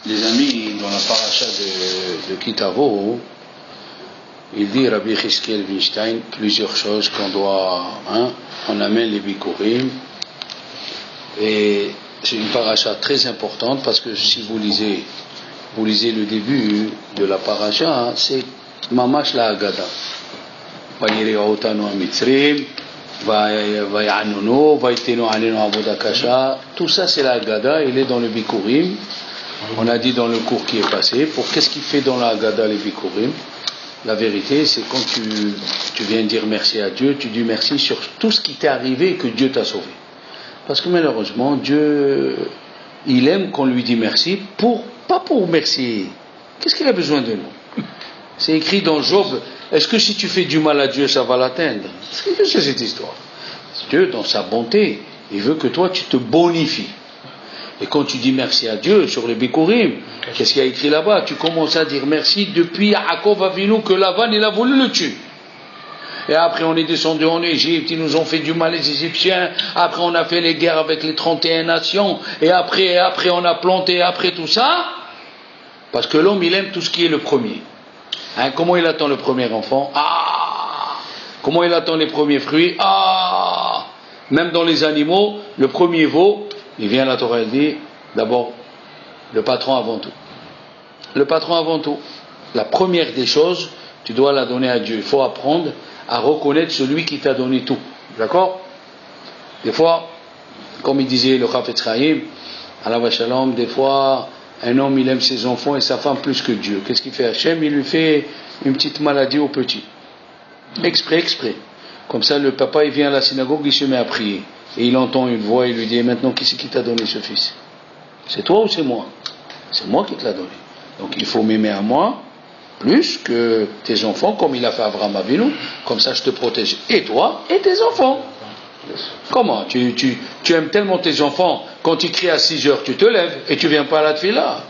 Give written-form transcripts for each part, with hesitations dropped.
Les amis, dans la paracha de Kitavo, il dit Rabbi Chizkiel Weinstein plusieurs choses qu'on doit, on amène les Bikurim, et c'est une paracha très importante parce que si vous lisez le début de la paracha, c'est Mamash la Haggadah. Vayiri'otanu ha-Mitzrim, Vay'anunu, Vaytenu alenu avoda kasha. Tout ça c'est la Haggadah, il est dans le Bikurim. On a dit dans le cours qui est passé, qu'est-ce qu'il fait dans la Haggadah les Bikurim? La vérité, c'est quand tu viens dire merci à Dieu, tu dis merci sur tout ce qui t'est arrivé et que Dieu t'a sauvé. Parce que malheureusement, Dieu, il aime qu'on lui dise merci, pas pour merci. Qu'est-ce qu'il a besoin de nous? C'est écrit dans Job, est-ce que si tu fais du mal à Dieu, ça va l'atteindre? Qu'est-ce que c'est cette histoire? Dieu, dans sa bonté, il veut que toi, tu te bonifies. Et quand tu dis merci à Dieu sur les Bikurim, qu'est-ce qu'il y a écrit là-bas? Tu commences à dire merci depuis Yaakov Avinu que Lavan il a voulu le tuer. Et après on est descendu en Égypte, ils nous ont fait du mal les Égyptiens, après on a fait les guerres avec les 31 nations, et après on a planté, après tout ça, parce que l'homme il aime tout ce qui est le premier. Comment il attend le premier enfant? Comment il attend les premiers fruits? Même dans les animaux, le premier veau, il vient à la Torah, il dit, d'abord, le patron avant tout. Le patron avant tout. La première des choses, tu dois la donner à Dieu. Il faut apprendre à reconnaître celui qui t'a donné tout. D'accord? Des fois, comme il disait le Chafetz Chaim, alav shalom, des fois, un homme, il aime ses enfants et sa femme plus que Dieu. Qu'est-ce qu'il fait Hachem? Il lui fait une petite maladie au petit. Exprès. Comme ça, le papa, il vient à la synagogue, il se met à prier. Et il entend une voix, il lui dit, maintenant, qui c'est qui t'a donné ce fils? C'est toi ou c'est moi? C'est moi qui te l'ai donné. Donc il faut m'aimer à moi, plus que tes enfants, comme il a fait Abraham Avinu, comme ça je te protège, et toi, et tes enfants. Comment? Tu aimes tellement tes enfants, quand ils crient à 6 heures, tu te lèves, et tu viens pas à la tefila.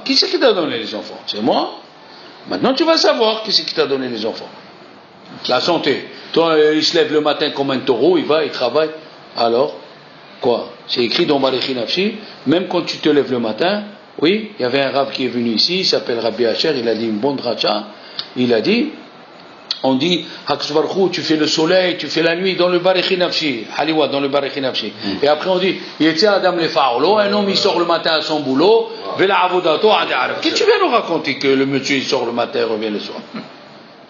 Qui c'est qui t'a donné les enfants? C'est moi. Maintenant tu vas savoir qui c'est qui t'a donné les enfants. La santé. Toi, il se lève le matin comme un taureau, il va, il travaille. Alors, quoi? C'est écrit dans Barechi Nafshi, même quand tu te lèves le matin, oui, il y avait un rab qui est venu ici, il s'appelle Rabbi Asher, il a dit une bonne dracha, il a dit, on dit, Hakadosh Baruch Hu, tu fais le soleil, tu fais la nuit dans le Barechi Nafshi, Haliwa, dans le Barechi Nafshi. Et après on dit, Yetzi Adam le Faolo, un homme il sort le matin à son boulot, Vela Avodato Adarab. Qu'est-ce que tu viens nous raconter que le monsieur il sort le matin et revient le soir?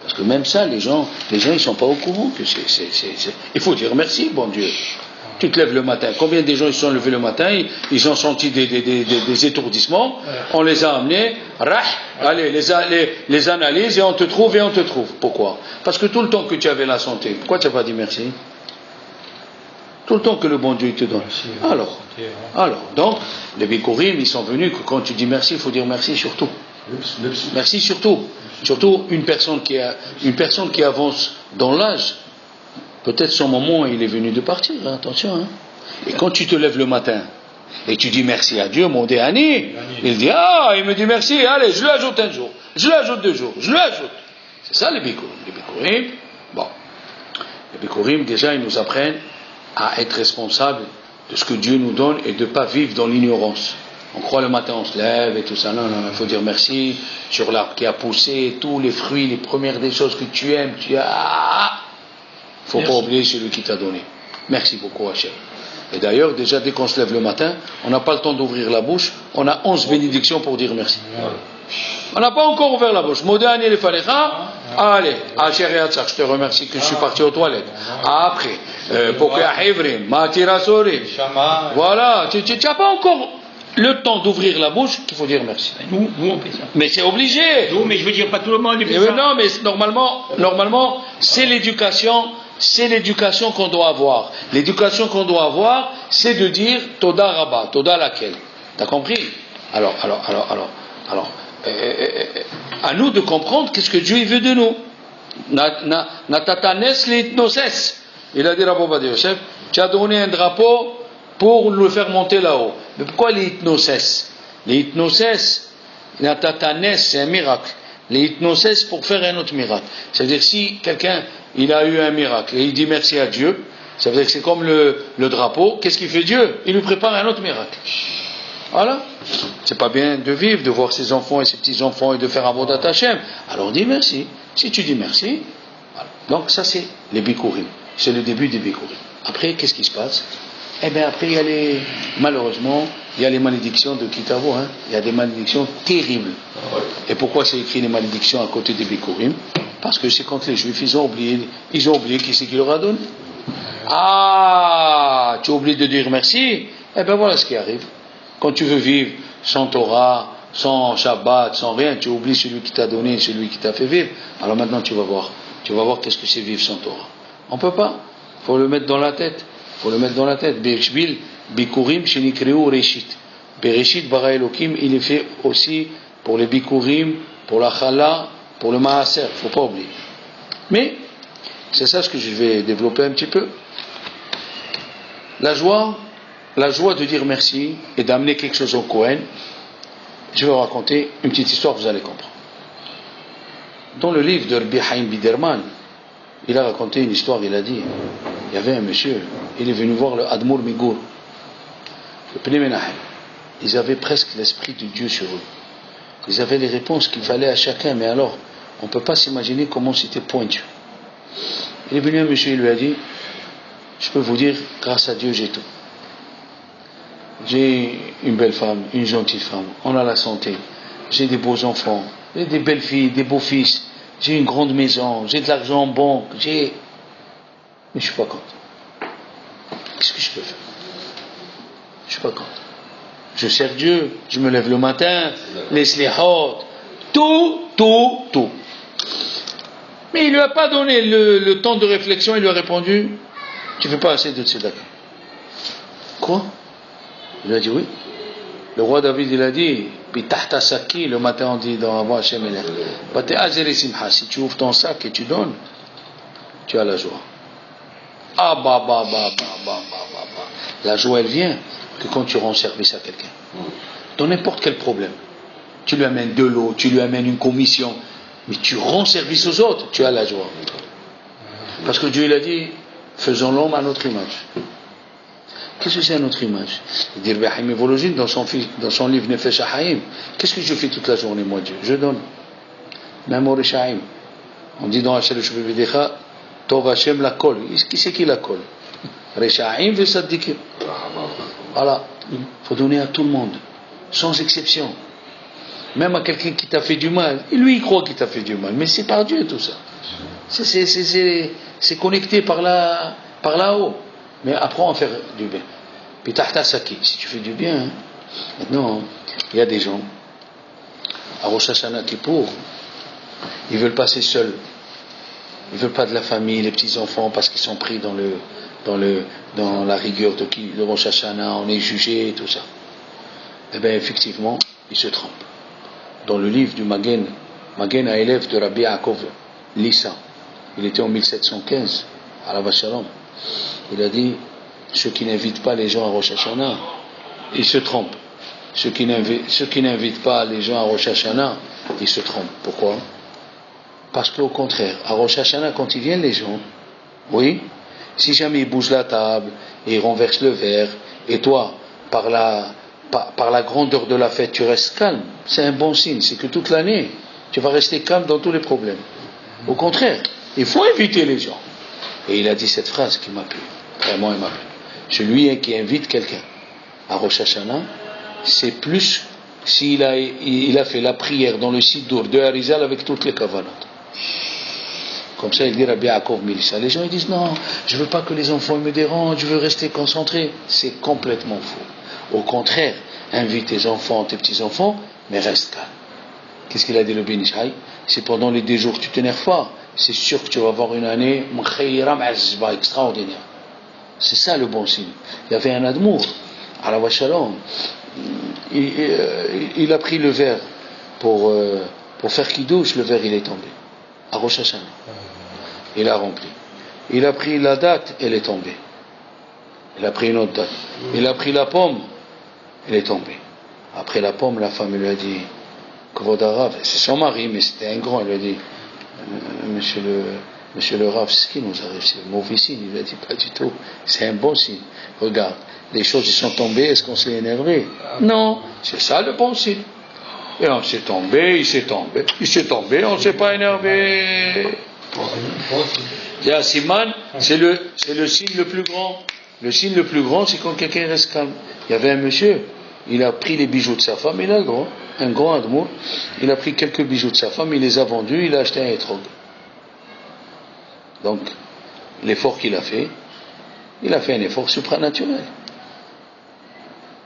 Parce que même ça, les gens ils sont pas au courant que il faut dire merci, bon Dieu. Tu te lèves le matin. Combien de gens ils se sont levés le matin, ils ont senti des étourdissements, on les a amenés, allez, les analyses et on te trouve. Pourquoi? Parce que tout le temps que tu avais la santé, pourquoi tu n'as pas dit merci? Tout le temps que le bon Dieu te donne. Alors, donc, les Bikurim, ils sont venus que quand tu dis merci, il faut dire merci surtout. Merci surtout. Surtout une personne qui avance dans l'âge, peut-être son moment il est venu de partir, attention. Et quand tu te lèves le matin et tu dis merci à Dieu, mon Déhani, il dit il me dit merci, allez, je lui ajoute un jour, je lui ajoute 2 jours, je lui ajoute. C'est ça les Bikurim. Bon, les Bikurim déjà ils nous apprennent à être responsables de ce que Dieu nous donne et de ne pas vivre dans l'ignorance. On croit le matin, on se lève et tout ça. Non, il faut dire merci sur l'arbre qui a poussé, tous les fruits, les premières des choses que tu aimes. Il ne faut pas oublier celui qui t'a donné. Merci beaucoup, Hachem. Et d'ailleurs, déjà, dès qu'on se lève le matin, on n'a pas le temps d'ouvrir la bouche. On a 11 bénédictions pour dire merci. On n'a pas encore ouvert la bouche. Modani le Falecha. Allez, Hachem et Hatzach, je te remercie que je suis parti aux toilettes. Après, Pokéa Hevrim, Matira Sorim. Voilà, tu n'as pas encore le temps d'ouvrir la bouche qu'il faut dire merci. Nous on fait ça. Mais c'est obligé. Non, mais je veux dire, pas tout le monde fait ça. Non, mais normalement, c'est l'éducation qu'on doit avoir. L'éducation qu'on doit avoir, c'est de dire Toda Rabba, Toda laquelle. T'as compris? Alors, à nous de comprendre qu'est-ce que Dieu veut de nous. Natatanes l'itnoses. Il a dit Rabbi Ovadia Yosef, tu as donné un drapeau pour le faire monter là-haut. Mais pourquoi les hypnoses? Les hypnoses, natatanes, c'est un miracle. Les hypnoses pour faire un autre miracle. C'est-à-dire si quelqu'un il a eu un miracle et il dit merci à Dieu, ça veut dire que c'est comme le drapeau. Qu'est-ce qu'il fait Dieu? Il lui prépare un autre miracle. Voilà. C'est pas bien de vivre, de voir ses enfants et ses petits-enfants et de faire Avodat Hashem. Alors dis merci. Si tu dis merci, voilà. Donc ça c'est les Bikurim. C'est le début des Bikurim. Après, qu'est-ce qui se passe? Eh bien après, malheureusement, il y a les malédictions de Kitavo. Il y a des malédictions terribles. Et pourquoi c'est écrit les malédictions à côté des Bikurim? Parce que c'est quand les Juifs, ils ont oublié qui c'est qui leur a donné. Ah, tu oublies de dire merci? Eh bien voilà ce qui arrive. Quand tu veux vivre sans Torah, sans Shabbat, sans rien, tu oublies celui qui t'a donné, celui qui t'a fait vivre. Alors maintenant tu vas voir qu'est-ce que c'est vivre sans Torah. On ne peut pas. Il faut le mettre dans la tête. Bereshbil, Bikurim, Shenikreu, Reshit. Bereshit, Bara Elokim, il est fait aussi pour les Bikurim, pour la Chala, pour le Maaser. Il ne faut pas oublier. Mais, c'est ça ce que je vais développer un petit peu. La joie de dire merci et d'amener quelque chose au Kohen. Je vais vous raconter une petite histoire, vous allez comprendre. Dans le livre de Rabbi Haim Biderman, il a raconté une histoire, il a dit, il y avait un monsieur, il est venu voir le Admour Migour, le Pnei Menahem. Ils avaient presque l'esprit de Dieu sur eux. Ils avaient les réponses qu'il fallait à chacun, mais alors, on ne peut pas s'imaginer comment c'était pointu. Il est venu un monsieur, il lui a dit, je peux vous dire, grâce à Dieu, j'ai tout. J'ai une belle femme, une gentille femme, on a la santé, j'ai des beaux enfants, j'ai des belles filles, des beaux fils, j'ai une grande maison, j'ai de l'argent en banque, mais je ne suis pas content. Qu'est-ce que je peux faire? Je ne suis pas content. Je sers Dieu, je me lève le matin, les slihot, tout. Mais il ne lui a pas donné le temps de réflexion, il lui a répondu, tu ne fais pas assez de tzedaka. Quoi? Il a dit oui. Le roi David, il a dit, puis tahta saki, le matin on dit dans Avant Hashem Elech, si tu ouvres ton sac et tu donnes, tu as la joie. La joie, elle vient que quand tu rends service à quelqu'un. Dans n'importe quel problème. Tu lui amènes de l'eau, tu lui amènes une commission, mais tu rends service aux autres, tu as la joie. Parce que Dieu, il a dit, faisons l'homme à notre image. Qu'est-ce que c'est à notre image? Il dit Rahim Evologine dans son livre Nefesh HaHaim. Qu'est-ce que je fais toute la journée, moi, Dieu? Je donne. Même au Rechaim. On dit dans Hachel Shubbidecha, Tov Hashem la kol. Qui c'est qui la kol? Rechaim ve Saddikim. Voilà. Il faut donner à tout le monde, sans exception. Même à quelqu'un qui t'a fait du mal. Et lui, il croit qu'il t'a fait du mal. Mais c'est par Dieu tout ça. C'est connecté par là-haut. Mais apprends à faire du bien. Puis tahta saki, si tu fais du bien, maintenant, il y a des gens, à Rosh Hashanah Kippour, ils veulent passer seuls. Ils veulent pas de la famille, les petits-enfants, parce qu'ils sont pris dans la rigueur de Rosh Hashanah, on est jugé et tout ça. Eh bien, effectivement, ils se trompent. Dans le livre du Magen à élève de Rabbi Yaakov Lissa, il était en 1715, à la Vachalom. Il a dit, ceux qui n'invitent pas les gens à Rosh Hashanah, ils se trompent. Ceux qui n'invitent pas les gens à Rosh Hashanah, ils se trompent. Pourquoi? Parce qu'au contraire, à Rosh Hashanah, quand ils viennent les gens, oui, si jamais ils bougent la table, et ils renversent le verre, et toi, par la grandeur de la fête, tu restes calme, c'est un bon signe, c'est que toute l'année, tu vas rester calme dans tous les problèmes. Au contraire, il faut inviter les gens. Et il a dit cette phrase qui m'a plu. Vraiment, il m'a plu. Celui qui invite quelqu'un à Rosh Hashanah, c'est plus s'il a fait la prière dans le Siddur de Harizal avec toutes les kavanot. Comme ça, il dit Rabbi Yaakov Milissa. Les gens ils disent non, je ne veux pas que les enfants me dérangent, je veux rester concentré. C'est complètement faux. Au contraire, invite tes enfants, tes petits-enfants, mais reste calme. Qu'est-ce qu'il a dit le Ben Ish Chai? C'est pendant les 2 jours que tu t'énerves fort. C'est sûr que tu vas avoir une année extraordinaire. C'est ça le bon signe. Il y avait un admour à la Vachalom. Il a pris le verre pour faire kidouche, le verre il est tombé. À Rosh Hashanah. Il a rempli. Il a pris la date, elle est tombée. Il a pris une autre date. Il a pris la pomme, elle est tombée. Après la pomme, la femme lui a dit, Kvod Arav, c'est son mari, mais c'était un grand, elle lui a dit, monsieur Monsieur le Rav, ce qui nous arrive, c'est un mauvais signe. Il lui a dit, pas du tout, c'est un bon signe. Regarde, les choses ils sont tombées, est-ce qu'on s'est énervé? Non, c'est ça le bon signe. Et on s'est tombé, il s'est tombé, on ne s'est pas énervé. Siman, c'est le signe le plus grand. Le signe le plus grand, c'est quand quelqu'un reste calme. Il y avait un monsieur, il a pris les bijoux de sa femme, il a le droit, un grand admour, il a pris quelques bijoux de sa femme, il les a vendus, il a acheté un étrog. Donc, l'effort qu'il a fait, il a fait un effort supranaturel.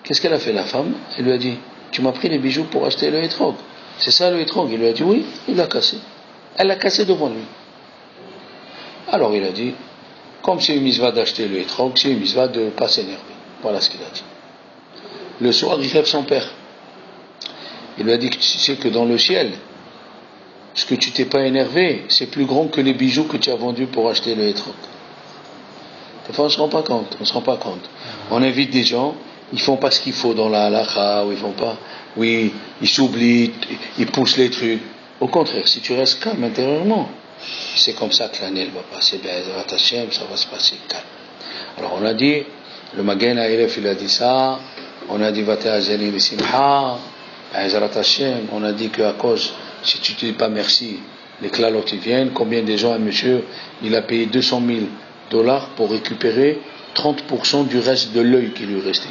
Qu'est-ce qu'elle a fait la femme? Elle lui a dit, tu m'as pris les bijoux pour acheter le étrog. C'est ça le étrog? Il lui a dit oui, il l'a cassé. Elle l'a cassé devant lui. Alors il a dit, comme c'est une mitzvah d'acheter le étrog, c'est une mitzvah de ne pas s'énerver. Voilà ce qu'il a dit. Le soir, il rêve son père. Il lui a dit, tu sais que dans le ciel, ce que tu t'es pas énervé, c'est plus grand que les bijoux que tu as vendus pour acheter le étrog. Des fois, on ne se rend pas compte. On invite des gens, ils font pas ce qu'il faut dans la halakha, ou ils font pas, oui, ils s'oublient, ils poussent les trucs. Au contraire, si tu restes calme intérieurement, c'est comme ça que l'année va passer, ça va se passer calme. Alors on a dit, le Magen Haïref il a dit ça, on a dit Vate Azeli le Simha, on a dit qu'à cause, si tu ne dis pas merci, les clalotes ils viennent. Combien de gens, un monsieur, il a payé $200,000 pour récupérer 30% du reste de l'œil qui lui restait.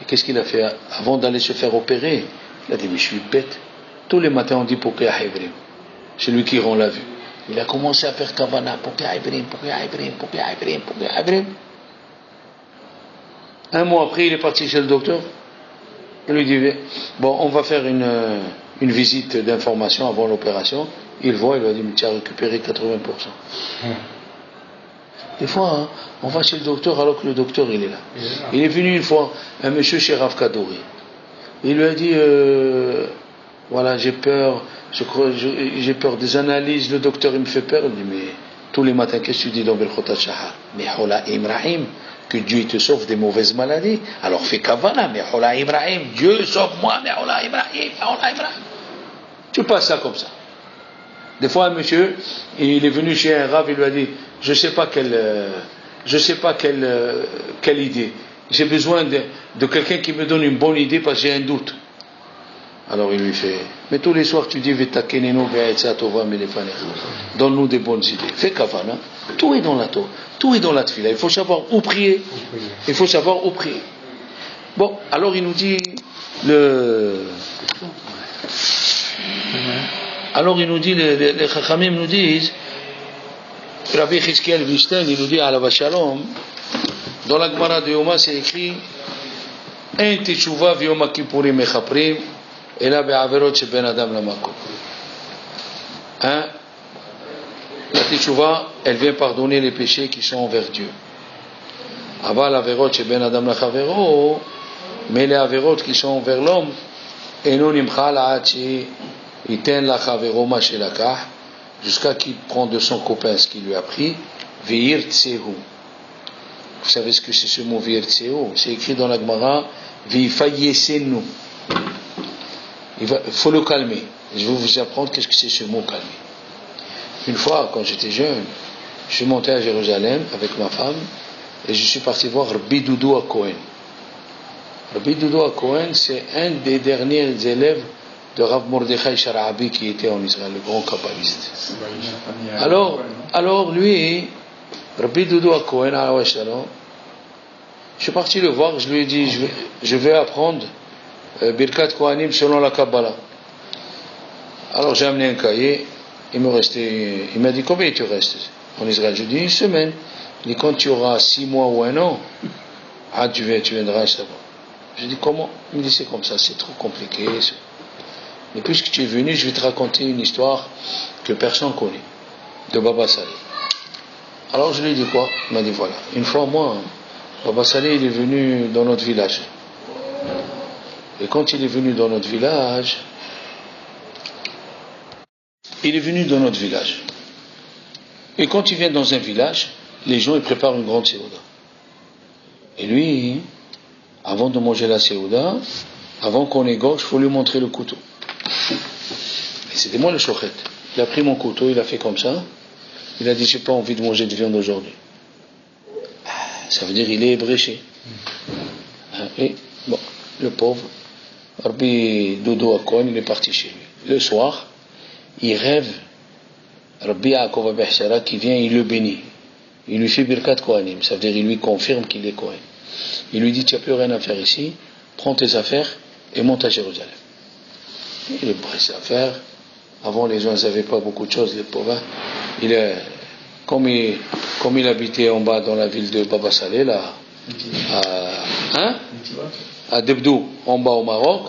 Et qu'est-ce qu'il a fait avant d'aller se faire opérer? Il a dit, mais je suis bête. Tous les matins on dit Pokéa Ibrim. C'est lui qui rend la vue. Il a commencé à faire Kavana, Pokéa Ibrim. Un mois après, il est parti chez le docteur. Il lui dit, bon, on va faire une visite d'information avant l'opération. Il voit, il lui a dit, mais tu as récupéré 80%. Des fois, on va chez le docteur alors que le docteur il est là. Il est venu une fois, un monsieur chez Rav Kadouri. Il lui a dit, voilà, j'ai peur des analyses, le docteur il me fait peur. Il dit, mais tous les matins, qu'est-ce que tu dis dans Belchot Shahar? Mais Hola Ibrahim, que Dieu te sauve des mauvaises maladies. Alors fais Kavana, mais Hola Ibrahim, Dieu sauve-moi, mais Hola Ibrahim. Tu passes ça comme ça. Des fois, un monsieur, il est venu chez un Rav, il lui a dit, je sais pas quelle idée. J'ai besoin de quelqu'un qui me donne une bonne idée parce que j'ai un doute. Alors il lui fait, mais tous les soirs tu dis, donne-nous des bonnes idées. Fais kavana. Tout est dans la Torah, tout est dans la tefila. Il faut savoir où prier. Bon, alors il nous dit les Chachamim nous disent, Rabbi Chizkiel Vishten, il nous dit à la Vachalom, dans la Gemara de Yoma, c'est écrit, En teshuva v'yom kippurim mechaprim, ela be'averot sheben adam lamakom. La teshuva, elle vient pardonner les péchés qui sont envers Dieu. Aval averot sheben adam lachavero, mais les averot qui sont envers l'homme, eno nimcha la'achi iten lachavero ma shelakah, jusqu'à qu'il prend de son copain ce qu'il lui a pris, ve'ir tsehu. Vous savez ce que c'est ce mot ve'ir tsehu? C'est écrit dans la Gemara, ve'ifayesenu. Il faut le calmer. Je vais vous apprendre qu'est-ce que c'est ce mot calmer. Une fois, quand j'étais jeune, je suis monté à Jérusalem avec ma femme et je suis parti voir Rabbi Doudou à Cohen. Rabbi Doudou à Cohen, c'est un des derniers élèves de Rav Mordechai Sharabi qui était en Israël, le grand kabbaliste. Alors lui, Rabbi Doudou à Cohen, je suis parti le voir, je lui ai dit, je vais apprendre Birkat Kohanim selon la Kabbalah. Alors j'ai amené un cahier, il m'a dit, combien tu restes en Israël? Je lui ai dit, une semaine. Il dit, quand tu auras 6 mois ou 1 an, tu viendras savoir. Je lui ai dit, comment? Il me dit, c'est comme ça, c'est trop compliqué. Et puisque tu es venu, je vais te raconter une histoire que personne ne connaît, de Baba Saleh. Alors je lui ai dit quoi? Il m'a dit, voilà, une fois moi, Baba Saleh il est venu dans notre village. Et quand il est venu dans notre village, et quand il vient dans un village, les gens ils préparent une grande séouda. Et lui, avant de manger la séouda, avant qu'on égorge, il faut lui montrer le couteau. Et c'était moi le shochet. Il a pris mon couteau, il a fait comme ça. Il a dit, j'ai pas envie de manger de viande aujourd'hui. Ça veut dire qu'il est ébréché. Et bon, le pauvre, Rabbi Dodo Akon, il est parti chez lui. Le soir, il rêve Rabbi Yaakov Abi Hsara qui vient, il le bénit. Il lui fait Birkat Kohanim, ça veut dire il lui confirme qu'il est Kohen. Il lui dit, tu n'as plus rien à faire ici, prends tes affaires et monte à Jérusalem. Il est prêt à faire. Avant, les gens n'avaient pas beaucoup de choses, les pauvres. Comme il habitait en bas dans la ville de Baba Saleh, là, à Debdou, en bas au Maroc,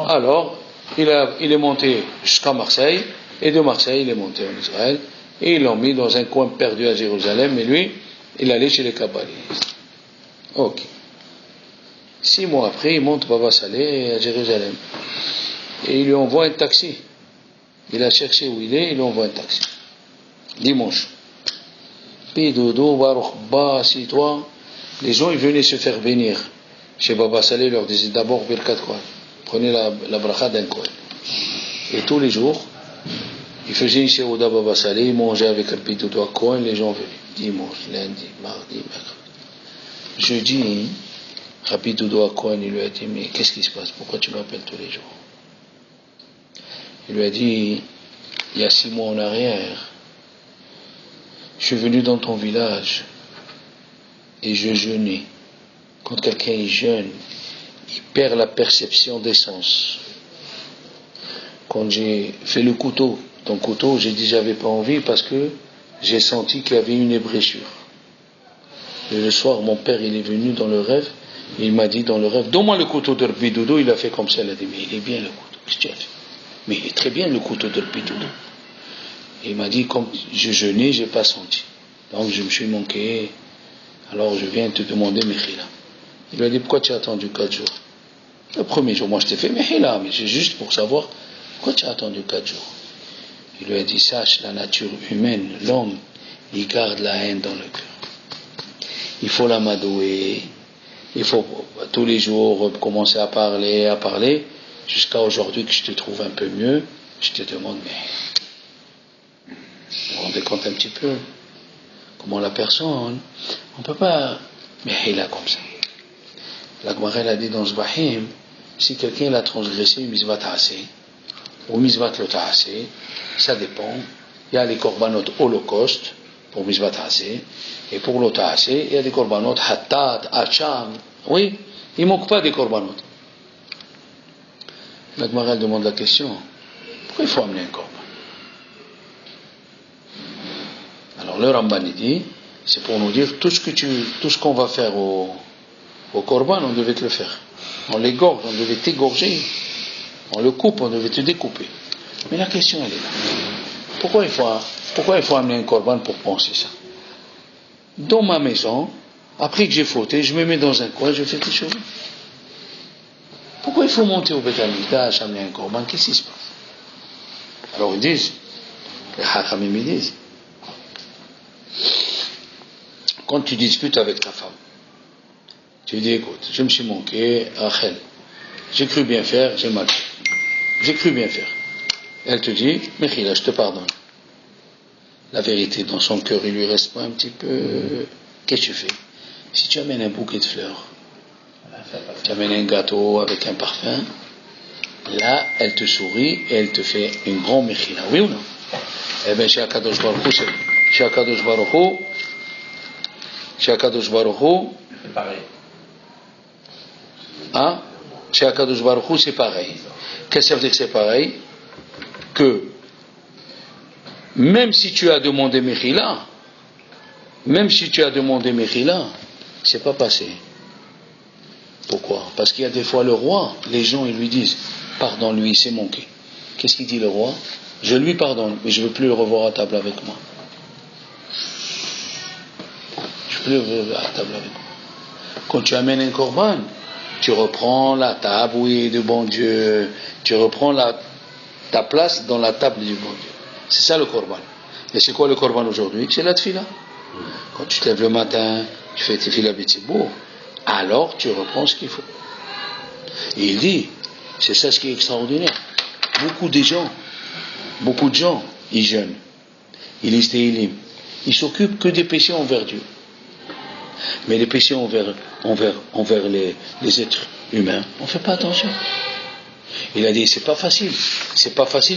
alors il est monté jusqu'à Marseille, et de Marseille il est monté en Israël, et ils l'ont mis dans un coin perdu à Jérusalem, et lui, il allait chez les Kabbalistes. Ok. 6 mois après, il monte Baba Saleh à Jérusalem, et il lui envoie un taxi. Il a cherché où il est, il lui envoie un taxi. Dimanche. Puis Dodo, Baruch Ba, assis-toi. Les gens, ils venaient se faire bénir. Chez Baba Saleh, ils leur disaient d'abord Birkat Kohen. Prenez la bracha d'un Kohen. Et tous les jours, ils faisaient une Seuda Baba Saleh, ils mangeaient avec un petit Dodo à Kohen, les gens venaient. Dimanche, lundi, mardi, mercredi. Jeudi, Rabbi Dodo à Kohen, il lui a dit, mais qu'est-ce qui se passe? Pourquoi tu m'appelles tous les jours? Il lui a dit, il y a 6 mois en arrière, je suis venu dans ton village et je jeûnais. Quand quelqu'un est jeûne, il perd la perception des sens. Quand j'ai fait le couteau, ton couteau, j'ai dit j'avais pas envie parce que j'ai senti qu'il y avait une ébréchure. Et le soir, mon père, il est venu dans le rêve, et il m'a dit dans le rêve, donne-moi le couteau de Rabbi Dodo. Il a fait comme ça, il a dit, mais il est bien le couteau, qu'est-ce que tu as fait? Mais il est très bien le couteau de Rabbi Dodo. Et il m'a dit, comme je jeûnais, j'ai pas senti. Donc je me suis manqué, alors je viens te demander Mechila. Il lui a dit, pourquoi tu as attendu 4 jours? Le premier jour, moi je t'ai fait Mechila, mais c'est juste pour savoir, pourquoi tu as attendu 4 jours? Il lui a dit, sache, la nature humaine, l'homme, il garde la haine dans le cœur. Il faut l'amadouer, il faut tous les jours commencer à parler, jusqu'à aujourd'hui que je te trouve un peu mieux, je te demande, mais vous vous rendez compte un petit peu comment la personne, on ne peut pas, mais il a comme ça. La Gemara a dit dans ce Bahim, si quelqu'un l'a transgressé, misvat ta'asé, ou misvat lo ta'asé, ça dépend. Il y a les korbanot holocauste, pour misvat ta'asé, et pour lo ta'asé, il y a des korbanot hattat, hacham, oui, il ne manque pas des korbanot. La Gemara demande la question, pourquoi il faut amener un korban? Alors le Ramban dit, c'est pour nous dire tout ce qu'on va faire au korban, on devait te le faire. On l'égorge, on devait t'égorger. On le coupe, on devait te découper. Mais la question elle est là. Pourquoi il faut amener un korban pour penser ça? Dans ma maison, après que j'ai fauté, je me mets dans un coin, je fais quelque chose. Pourquoi il faut monter au Beth Amikdash, amener un korban? Qu'est-ce qui se passe? Alors ils disent, les Hachamim ils disent, quand tu disputes avec ta femme, tu dis écoute, je me suis manqué, Rachel, j'ai cru bien faire, j'ai mal fait. J'ai cru bien faire. Elle te dit, Mechila, je te pardonne. La vérité, dans son cœur, il lui reste pas un petit peu. Qu'est-ce que tu fais? Si tu amènes un bouquet de fleurs, tu amènes un gâteau avec un parfum, là, elle te sourit et elle te fait une grande Mechila. Oui ou non? Eh bien, chez Akadosh Baruch Hu, c'est pareil. Hein? Chez Akadosh Baruch Hu, c'est pareil. Qu'est-ce que ça veut dire que c'est pareil? Que même si tu as demandé Mechila, c'est pas passé. Pourquoi? Parce qu'il y a des fois le roi, les gens ils lui disent pardonne-lui, il s'est manqué. Qu'est-ce qu'il dit le roi? Je lui pardonne, mais je ne veux plus le revoir à table avec moi. Quand tu amènes un korban, tu reprends la table, oui, du bon Dieu, tu reprends ta place dans la table du bon Dieu. C'est ça le korban. Et c'est quoi le korban aujourd'hui? C'est la tfila. Quand tu te lèves le matin, tu fais tes filas beau, alors tu reprends ce qu'il faut. Et il dit, c'est ça ce qui est extraordinaire. Beaucoup de gens, ils jeûnent, ils lisent Tehillim, il s'occupe que des péchés envers Dieu. Mais les péchés envers les êtres humains, on ne fait pas attention. Il a dit, c'est pas facile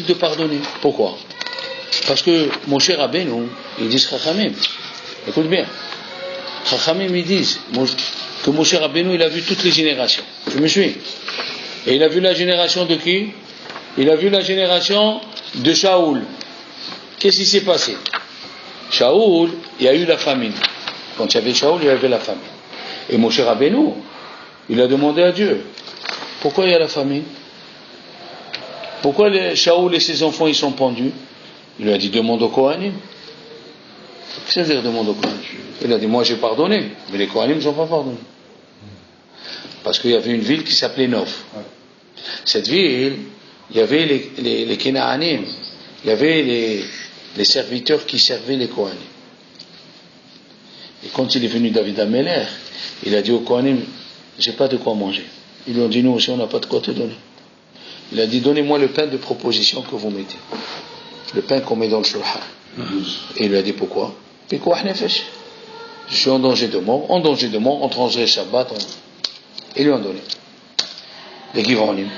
de pardonner. Pourquoi? Parce que mon cher Rabbeinu, ils disent Chachamim, écoute bien, Chachamim ils disent que mon cher Rabbeinu il a vu toutes les générations. Je me suis. Et il a vu la génération de qui? Il a vu la génération de Shaoul. Qu'est-ce qui s'est passé? Shaoul, il y a eu la famine. Quand il y avait Shaoul, il y avait la famine. Et mon cher Rabbeinu, il a demandé à Dieu, pourquoi il y a la famine? Pourquoi Shaoul et ses enfants ils sont pendus? Il lui a dit, demande au Kohanim. Qu'est-ce que ça veut dire, demande au Kohanim? Il a dit, moi j'ai pardonné, mais les Kohanim ne ont pas pardonné. Parce qu'il y avait une ville qui s'appelait Nov. Cette ville, il y avait les Kenaanim, il y avait les serviteurs qui servaient les Kohanim. Et quand il est venu David Ameler, il a dit aux Kohanim, j'ai pas de quoi manger. Ils lui ont dit, nous aussi on n'a pas de quoi te donner. Il a dit, donnez-moi le pain de proposition que vous mettez. Le pain qu'on met dans le shulchan. Et il lui a dit, pourquoi? Je suis en danger de mort, on transgresse Shabbat. Ils lui ont donné. Les Givonim,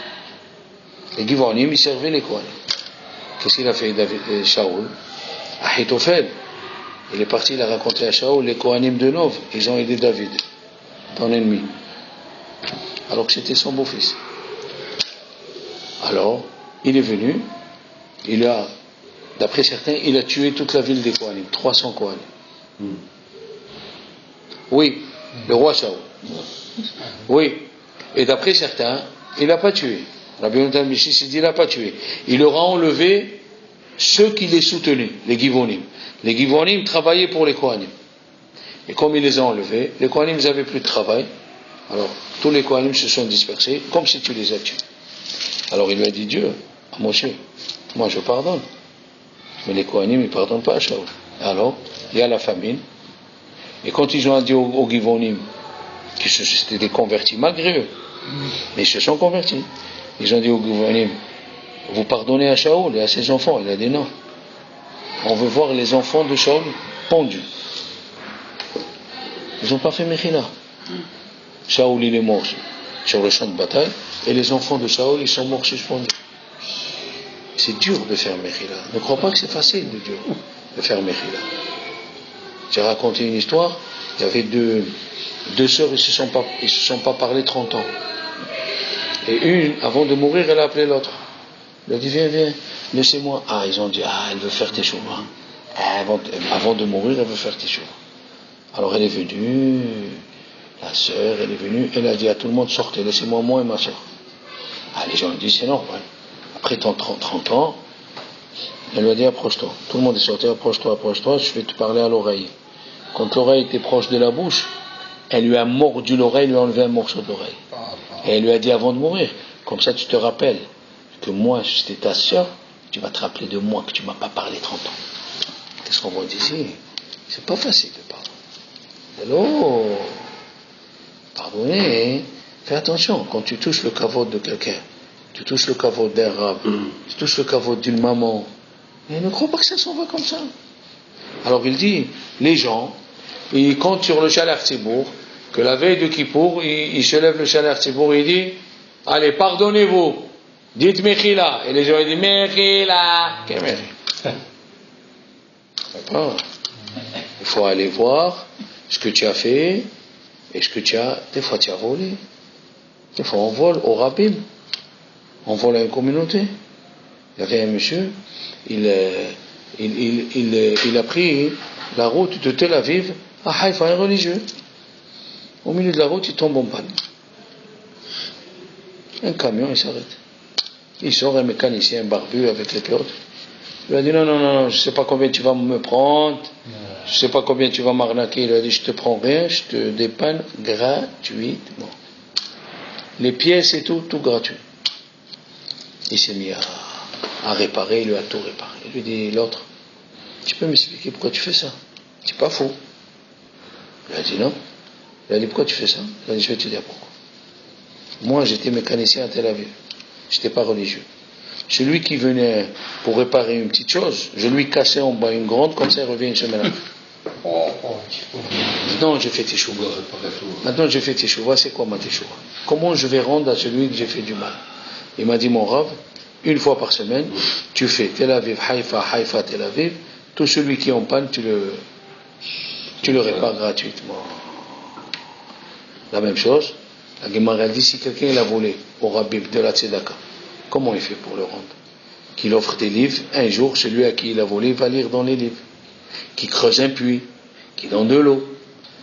ils servaient les Kohanim. Qu'est-ce qu'il a fait Shaoul? Ahitophel. Il est parti, il a raconté à Shaoul, les Kohanim de Nov, ils ont aidé David, ton ennemi. Alors que c'était son beau-fils. Alors, il est venu, d'après certains, il a tué toute la ville des Kohanim, 300 Kohanim. Oui, le roi Shaoul. Oui, et d'après certains, il n'a pas tué. Rabbi Yonatan Michis dit il n'a pas tué. Il leur a enlevé ceux qui les soutenaient, les Givonim. Les Givonim travaillaient pour les Kohanim. Et comme il les a enlevés, les Kohanim n'avaient plus de travail. Alors, tous les Kohanim se sont dispersés, comme si tu les as tués. Alors il lui a dit, Dieu, à Moshe, moi je pardonne. Mais les Kohanim, ils ne pardonnent pas à Shaoul. Alors, il y a la famine. Et quand ils ont dit aux Givonim, que c'était des convertis, malgré eux, mais ils se sont convertis. Ils ont dit aux Givonim, vous pardonnez à Shaoul et à ses enfants? Il a dit non. On veut voir les enfants de Shaoul pendus. Ils n'ont pas fait Mechila. Shaoul il est mort sur le champ de bataille et les enfants de Shaoul ils sont morts suspendus. C'est dur de faire Mechila. Ne crois pas que c'est facile de faire Mechila. J'ai raconté une histoire. Il y avait deux sœurs, ils se sont pas parlé 30 ans. Et une, avant de mourir, elle a appelé l'autre. Elle a dit, viens, laissez-moi. Ah, ils ont dit, elle veut faire tes chouva. Avant de mourir, elle veut faire tes chouva. Alors elle est venue, la sœur, elle est venue, elle a dit à tout le monde, sortez, laissez-moi moi et ma sœur. Ah, les gens ont dit, c'est normal. Après 30 ans, elle lui a dit, approche-toi. Tout le monde est sorti, approche-toi, je vais te parler à l'oreille. Quand l'oreille était proche de la bouche, elle lui a mordu l'oreille, lui a enlevé un morceau d'oreille. Et elle lui a dit avant de mourir, comme ça tu te rappelles que moi j'étais ta sœur, tu vas te rappeler de moi que tu m'as pas parlé 30 ans. Qu'est-ce qu'on voit d'ici? C'est pas facile de pardonner. Alors, pardonner, hein? Fais attention, quand tu touches le kavod de quelqu'un, tu touches le kavod d'un rab, tu touches le kavod d'une maman, et ne crois pas que ça s'en va comme ça. Alors il dit, les gens, ils comptent sur le Shalach Tzibour, que la veille de Kippour, il se lève le Shalach Tzibour et il dit, allez, pardonnez-vous, dites Mechila. Et les gens ils disent, Mechila. Quel Mechila? Il faut aller voir ce que tu as fait et ce que des fois tu as volé. Des fois on vole au rabbin, on vole à une communauté. Il y avait un monsieur, il a pris la route de Tel Aviv à Haïfa, un religieux. Au milieu de la route, il tombe en panne. Un camion, il s'arrête. Il sort un mécanicien barbu avec les pilotes. Il lui a dit non, je ne sais pas combien tu vas me prendre, je ne sais pas combien tu vas m'arnaquer. Il lui a dit, je te prends rien, je te dépanne gratuitement. Les pièces et tout gratuit. Il s'est mis à réparer, il lui a tout réparé. Il lui dit, l'autre, tu peux m'expliquer pourquoi tu fais ça? C'est pas faux. Il a dit non. Il a dit pourquoi tu fais ça? Il a dit je vais te dire pourquoi. Moi j'étais mécanicien à Tel Aviv. Je n'étais pas religieux. Celui qui venait pour réparer une petite chose, je lui cassais en bas une grande, comme ça il revient une semaine après. Maintenant, je fais teshuva. Maintenant, je fais teshuva. C'est quoi ma teshuva? Comment je vais rendre à celui que j'ai fait du mal? Il m'a dit, mon Rav, une fois par semaine, tu fais Tel Aviv, Haïfa, Tel Aviv. Tout celui qui est en panne, tu le répares gratuitement. La même chose, la Gemara dit, si quelqu'un l'a volé au Rabbi de la Tzedaka, comment il fait pour le rendre? Qu'il offre des livres, un jour, celui à qui il a volé va lire dans les livres. Qui creuse un puits, qui donne de l'eau.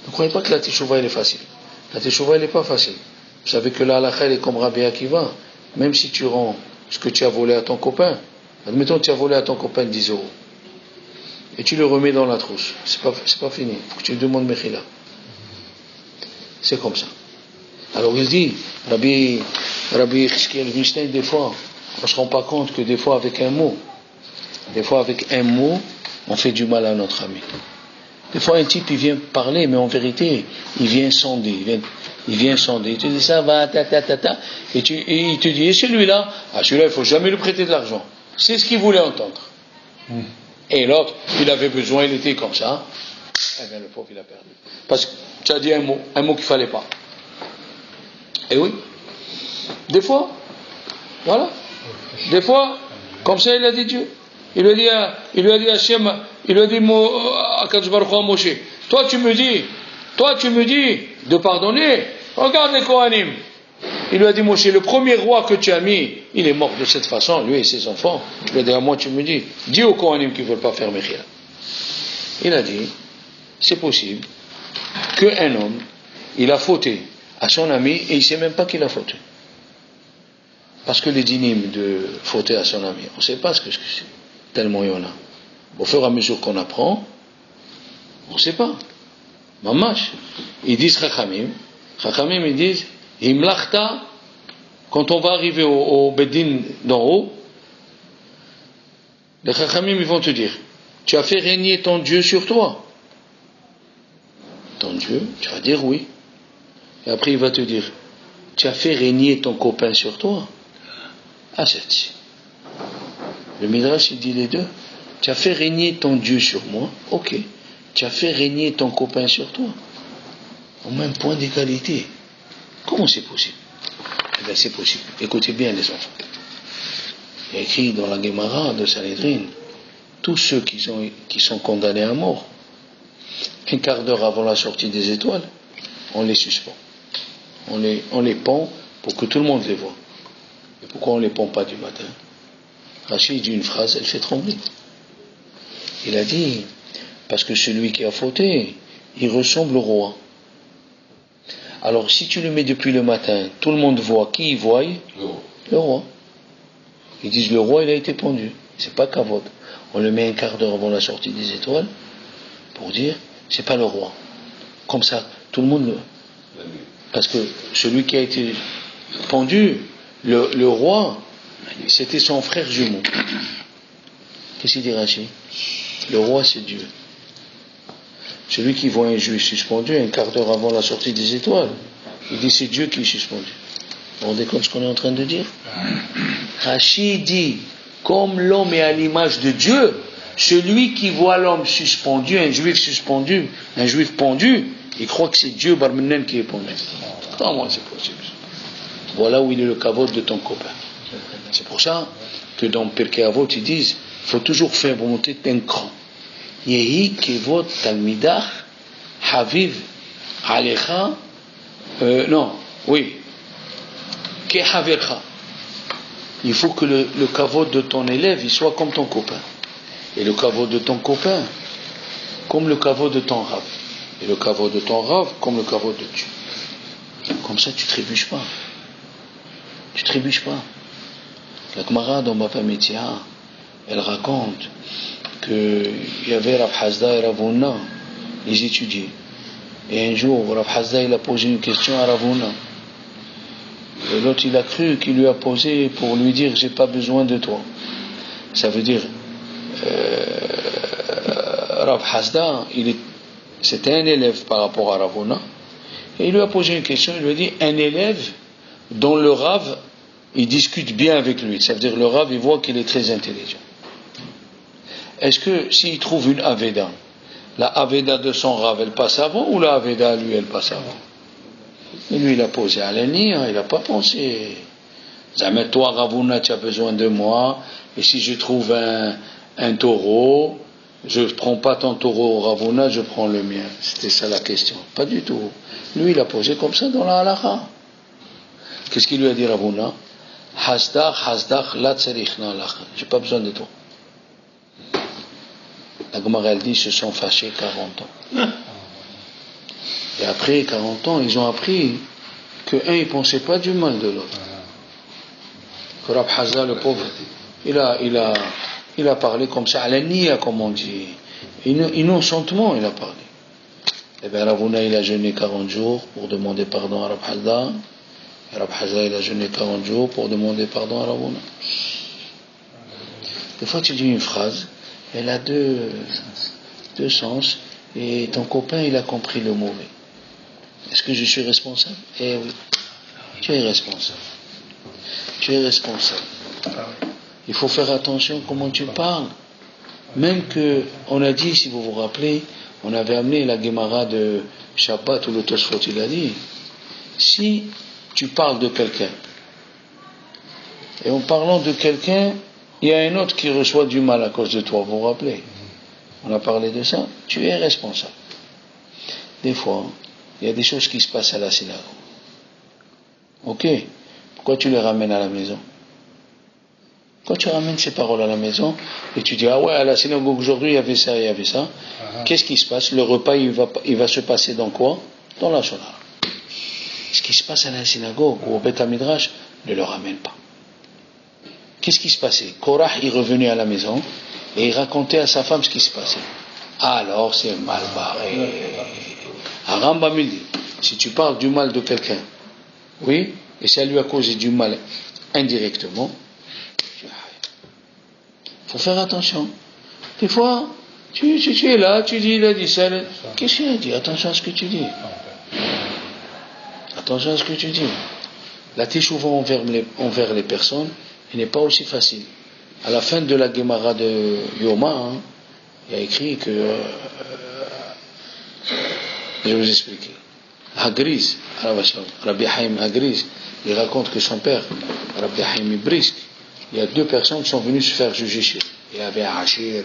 Ne croyez pas que la teshuva elle est facile. La teshuva elle n'est pas facile. Vous savez que la halakha elle est comme Rabbi Akiva. Même si tu rends ce que tu as volé à ton copain, admettons que tu as volé à ton copain 10 euros, et tu le remets dans la trousse, c'est pas fini. Il faut que tu lui demandes Mechila. C'est comme ça. Alors il dit, Rabbi Chizkiel Vinstein, des fois, on ne se rend pas compte que des fois avec un mot, on fait du mal à notre ami. Des fois, un type, il vient parler, mais en vérité, il vient sonder. Il te dit, ça va, et il te dit, et celui-là, celui-là, il ne faut jamais lui prêter de l'argent. C'est ce qu'il voulait entendre. Et l'autre, il avait besoin, il était comme ça. Eh bien, le pauvre, il a perdu. Parce que tu as dit un mot qu'il ne fallait pas. Et oui. Des fois, voilà. Des fois, comme ça, il a dit Dieu. Il lui a dit Hachem, il lui a dit à Kadosh Baruch Hu à Moshe, toi tu me dis de pardonner, regarde les Kohanim. Il lui a dit Moshe, le premier roi que tu as mis, il est mort de cette façon, lui et ses enfants. Il lui a dit à moi tu me dis aux Kohanim qu'ils ne veulent pas faire Mechila. Il a dit, c'est possible qu'un homme, il a fauté à son ami et il ne sait même pas qu'il a fauté. Parce que les dynimes de fauter à son ami, on ne sait pas ce que c'est. Tellement il y en a. Au fur et à mesure qu'on apprend, on ne sait pas. Mamash. Ils disent Chachamim, ils disent Himlachta, quand on va arriver au Bedin d'en haut, les Chachamim ils vont te dire, tu as fait régner ton Dieu sur toi. Ton Dieu, tu vas dire oui. Et après il va te dire, tu as fait régner ton copain sur toi. Ah, c'est le Midrash il dit les deux. Tu as fait régner ton Dieu sur moi, ok. Tu as fait régner ton copain sur toi. Au même point d'égalité. Comment c'est possible? Eh bien c'est possible. Écoutez bien les enfants. Il y a écrit dans la Gemara de Sanhedrin, tous ceux qui sont condamnés à mort, un quart d'heure avant la sortie des étoiles, on les suspend. On les pend pour que tout le monde les voit. Et pourquoi on ne les pend pas du matin? Rachid dit une phrase, elle fait trembler. Il a dit, parce que celui qui a fauté, il ressemble au roi. Alors si tu le mets depuis le matin, tout le monde voit, qui il voit? Le roi. Ils disent, le roi il a été pendu. C'est pas Kavod. On le met un quart d'heure avant la sortie des étoiles, pour dire, c'est pas le roi. Comme ça, tout le monde parce que celui qui a été pendu, le roi, c'était son frère jumeau. Qu'est-ce qu'il dit Rachid? Le roi c'est Dieu. Celui qui voit un juif suspendu un quart d'heure avant la sortie des étoiles, il dit c'est Dieu qui est suspendu. Vous vous rendez compte ce qu'on est en train de dire? Rachid dit, comme l'homme est à l'image de Dieu, celui qui voit l'homme suspendu, un juif pendu, il croit que c'est Dieu Barmenen qui est pendu. Comment c'est possible? Voilà où il est le kavod de ton copain. C'est pour ça que dans Pirkei Avot ils disent il faut toujours faire monter d'un cran. Yehi kevod talmidach haviv alecha ke havercha. Il faut que le kavod de ton élève il soit comme ton copain. Et le kavod de ton copain comme le kavod de ton rav. Et le kavod de ton rav comme le kavod de Dieu. Comme ça tu trébuches pas. La Gemara dans Baba Metzia, elle raconte qu'il y avait Rav Hasda et Rav Huna, ils étudiaient. Et un jour, Rav Hasda il a posé une question à Rav Huna. Et l'autre il a cru qu'il lui a posé pour lui dire j'ai pas besoin de toi. Ça veut dire Rav Hasda c'était un élève par rapport à Rav Huna. Et il lui a posé une question, il lui a dit un élève dont le Rav il discute bien avec lui, ça veut dire le Rav il voit qu'il est très intelligent. Est-ce que s'il trouve une Aveda, La Aveda de son Rav, elle passe avant ou la Aveda, lui, elle passe avant? Et lui, il a posé à l'ennir, il n'a pas pensé. Jamais toi, Ravuna, tu as besoin de moi, et si je trouve un taureau, je ne prends pas ton taureau, Ravuna, je prends le mien. C'était ça la question. Pas du tout. Lui, il a posé comme ça dans la halakha. Qu'est-ce qu'il lui a dit, Ravuna? Hasdach, la tserichna lach. J'ai pas besoin de toi. La Gemara, elle dit, ils se sont fâchés 40 ans. Et après 40 ans, ils ont appris qu'un, il ne pensait pas du mal de l'autre. Que Rab Hazda, le pauvre, il a parlé comme ça, à la niya, comme on dit. Innocentement, il a parlé. Et bien, Ravuna, il a jeûné 40 jours pour demander pardon à Rab Hazda. Et Rab Hazda, il a jeûné 40 jours pour demander pardon à Ravuna. Des fois, tu dis une phrase, elle a deux sens, et ton copain, il a compris le mauvais. Est-ce que je suis responsable? Eh oui, tu es responsable. Tu es responsable. Il faut faire attention comment tu parles. Même que, on a dit, si vous vous rappelez, on avait amené la Gemara de Shabbat où le Tosfot il a dit, si tu parles de quelqu'un, et en parlant de quelqu'un, il y a un autre qui reçoit du mal à cause de toi, vous vous rappelez? On a parlé de ça. Tu es responsable. Des fois, il y a des choses qui se passent à la synagogue. Ok? Pourquoi tu les ramènes à la maison? Quand tu ramènes ces paroles à la maison et tu dis, ah ouais, à la synagogue aujourd'hui il y avait ça, il y avait ça, qu'est-ce qui se passe? Le repas il va se passer dans quoi? Dans la Shona. Ce qui se passe à la synagogue ou au Beth Midrash, ne le ramène pas. Qu'est-ce qui se passait? Korah est revenu à la maison et il racontait à sa femme ce qui se passait. Alors c'est mal barré. Rambam il dit, si tu parles du mal de quelqu'un, oui, et ça lui a causé du mal indirectement, il faut faire attention. Des fois, tu es là, tu dis, il a dit ça. Qu'est-ce qu'il a dit? Attention à ce que tu dis. Attention à ce que tu dis. La teshuva envers les personnes, il n'est pas aussi facile. À la fin de la Gemara de Yoma, il y a écrit que je vais vous expliquer. Hagriz, Rabbi Haim Hagriz, il raconte que son père, Rabbi Haim Brisk, il y a 2 personnes qui sont venues se faire juger chez lui. Il y avait Hachir,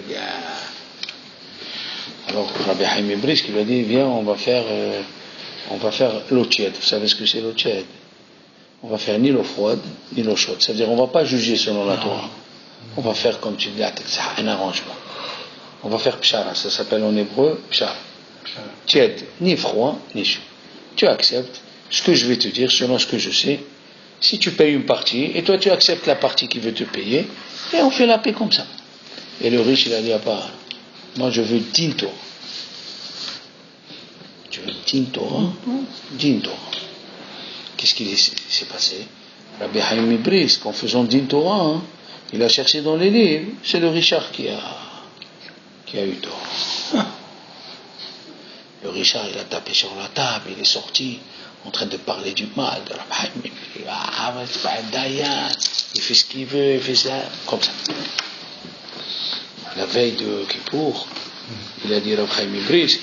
alors Rabbi Haim Brisk, il a dit, viens, on va faire l'eau tiède. Vous savez ce que c'est l'eau tiède? On va faire ni l'eau froide, ni l'eau chaude. C'est-à-dire, on ne va pas juger selon la Torah. On va faire, comme tu dis, un arrangement. On va faire pshara, ça s'appelle en hébreu pshara. Tiède, ni froid, ni chaud. Tu acceptes ce que je vais te dire selon ce que je sais. Si tu payes une partie, et toi tu acceptes la partie qui veut te payer, et on fait la paix comme ça. Et le riche, il a dit à part, moi je veux 10 Torah. Tu veux 10 Torah? 10 Torah. Qu'est-ce qui s'est passé? Rabbi Haim Brisk, en faisant 10 Torah, il a cherché dans les livres, c'est le Richard qui a eu Torah. Le Richard, il a tapé sur la table, il est sorti en train de parler du mal de Rabbi Haim. C'est pas un dayan, il fait ce qu'il veut, il fait ça, comme ça. La veille de Kippour, il a dit Rabbi Haim Brisk,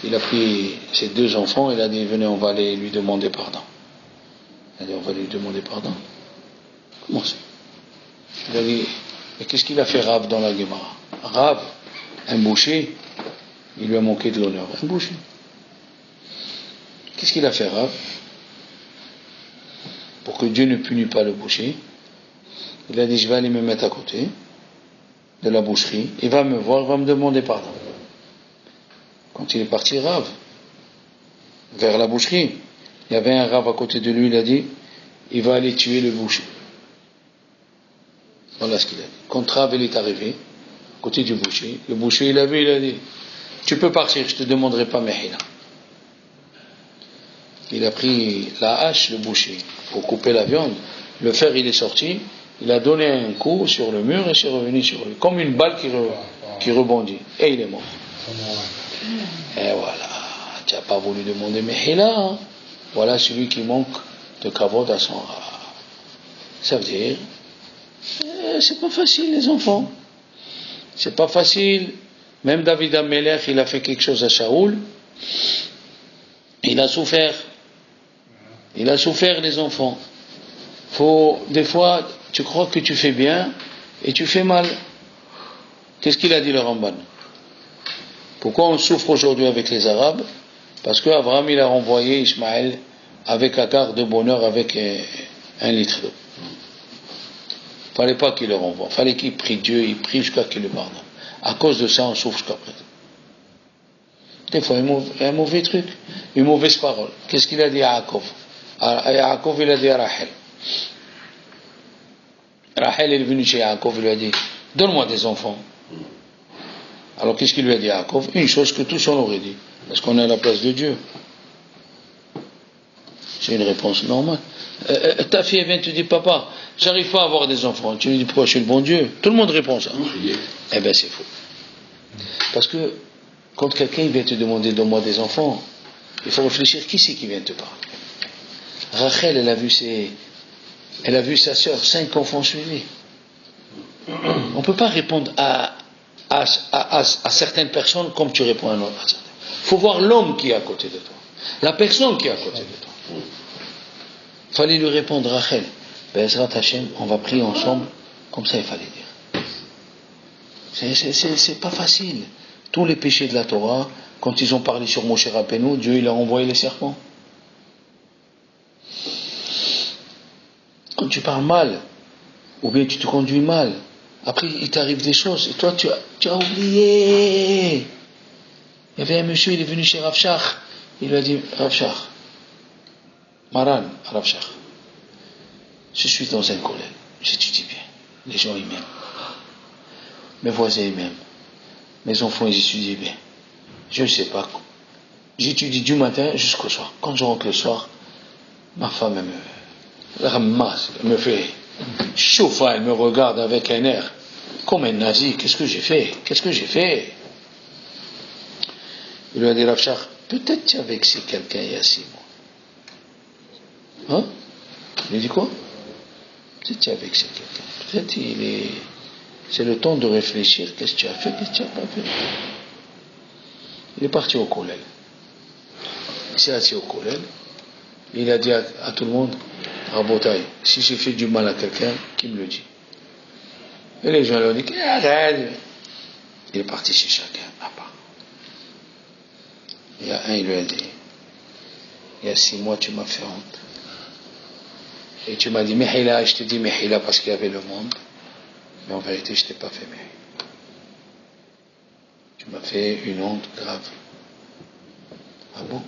il a pris ses 2 enfants, il a dit venez, on va aller lui demander pardon. Il a dit on va lui demander pardon. Comment ça? Il a dit, et qu'est-ce qu'il a fait Rav dans la Gemara? Rav, un boucher, il lui a manqué de l'honneur. Un boucher. Qu'est-ce qu'il a fait Rav? Pour que Dieu ne punisse pas le boucher, il a dit je vais aller me mettre à côté de la boucherie, il va me voir, il va me demander pardon. Quand il est parti Rav vers la boucherie, il y avait un Rav à côté de lui, il a dit il va aller tuer le boucher. Voilà ce qu'il a dit. Quand Rav il est arrivé à côté du boucher, le boucher il a vu, il a dit tu peux partir, je ne te demanderai pas Mehina. Il a pris la hache, le boucher, pour couper la viande. Le fer, il est sorti. Il a donné un coup sur le mur et c'est revenu sur lui. Comme une balle qui rebondit. Et il est mort. Et voilà. Tu n'as pas voulu demander Mehila. Voilà celui qui manque de kavod à son rab. Ça veut dire, c'est pas facile les enfants. C'est pas facile Même David Amelech, il a fait quelque chose à Shaoul. Il a souffert. Il a souffert, les enfants. Des fois, tu crois que tu fais bien et tu fais mal. Qu'est-ce qu'il a dit le Ramban? Pourquoi on souffre aujourd'hui avec les Arabes? Parce qu'Abraham, il a renvoyé Ismaël avec Agar de bonheur avec 1 litre d'eau. Il ne fallait pas qu'il le renvoie. Il fallait qu'il prie Dieu, il prie jusqu'à qu'il le pardonne. À cause de ça, on souffre jusqu'à présent. Des fois, un mauvais truc, une mauvaise parole. Qu'est-ce qu'il a dit à Yaakov? À Yaakov, il a dit à Rachel. Rachel est venue chez Yaakov, il lui a dit, donne-moi des enfants. Alors qu'est-ce qu'il lui a dit à Yaakov? Une chose que tous on aurait dit. Est-ce qu'on est à la place de Dieu? C'est une réponse normale. Ta fille vient te dire, papa, j'arrive pas à avoir des enfants. Tu lui dis, pourquoi je suis le bon Dieu? Tout le monde répond ça. Eh bien c'est faux. Parce que quand quelqu'un vient te demander, donne-moi des enfants, il faut réfléchir, qui c'est qui vient te parler? Rachel, elle a vu sa sœur, 5 enfants suivis. On ne peut pas répondre à certaines personnes comme tu réponds à un autre. Il faut voir l'homme qui est à côté de toi, la personne qui est à côté de toi. Il fallait lui répondre, Rachel, Be'ezrat Hashem, on va prier ensemble, comme ça il fallait dire. C'est pas facile. Tous les péchés de la Torah, quand ils ont parlé sur Moshe Rabbeinu, Dieu il a envoyé les serpents. Quand tu parles mal, ou bien tu te conduis mal, après il t'arrive des choses, et toi tu as oublié. Il y avait un monsieur, il est venu chez Rav Shach, il lui a dit, Rav Shach, Maran, Rav Shach, je suis dans un collège, j'étudie bien, les gens ils m'aiment, mes voisins ils m'aiment, mes enfants ils étudient bien, je ne sais pas, j'étudie du matin jusqu'au soir. Quand je rentre le soir, ma femme elle me ramasse, elle me fait chauffe, elle me regarde avec un air comme un nazi. Qu'est-ce que j'ai fait? Il lui a dit, Rav Shach, peut-être tu as vexé quelqu'un il y a 6 mois. Hein? Il lui a dit quoi? Peut-être tu as vexé quelqu'un. Peut-être c'est le temps de réfléchir. Qu'est-ce que tu as fait? Qu'est-ce que tu n'as pas fait? Il est parti au collège. Il s'est assis au collège. Il a dit à tout le monde, Rabotaï, si j'ai fait du mal à quelqu'un, qui me le dit? Et les gens lui ont dit, arrête. Il est parti chez chacun, à part. Il y a un, il lui a dit, il y a 6 mois, tu m'as fait honte. Et tu m'as dit, Mehila, je te dis Mehila parce qu'il y avait le monde. Mais en vérité, je ne t'ai pas fait Mehila. Tu m'as fait une honte grave. Ah bon?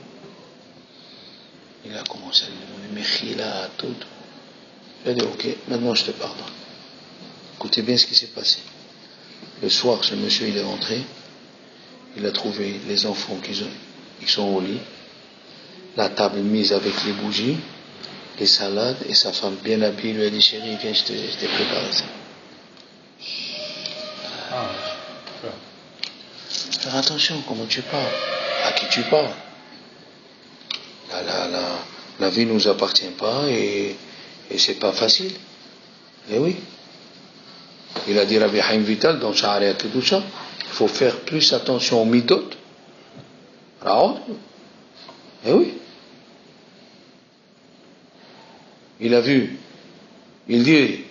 Il a commencé à lui demander Mehila, tout. Il a dit, ok, maintenant je te pardonne. Écoutez bien ce qui s'est passé. Le soir, ce monsieur, il est rentré. Il a trouvé les enfants qui sont au lit, la table mise avec les bougies, les salades, et sa femme bien habillée lui a dit, chérie, viens, je t'ai préparé ça. Faire attention comment tu parles, à qui tu parles. La vie ne nous appartient pas et c'est pas facile. Eh oui. Il a dit Rabbi Haim Vital dans Sha'arei Kedusha, il faut faire plus attention aux midot. Raoul. Eh oui. Il a vu. Il dit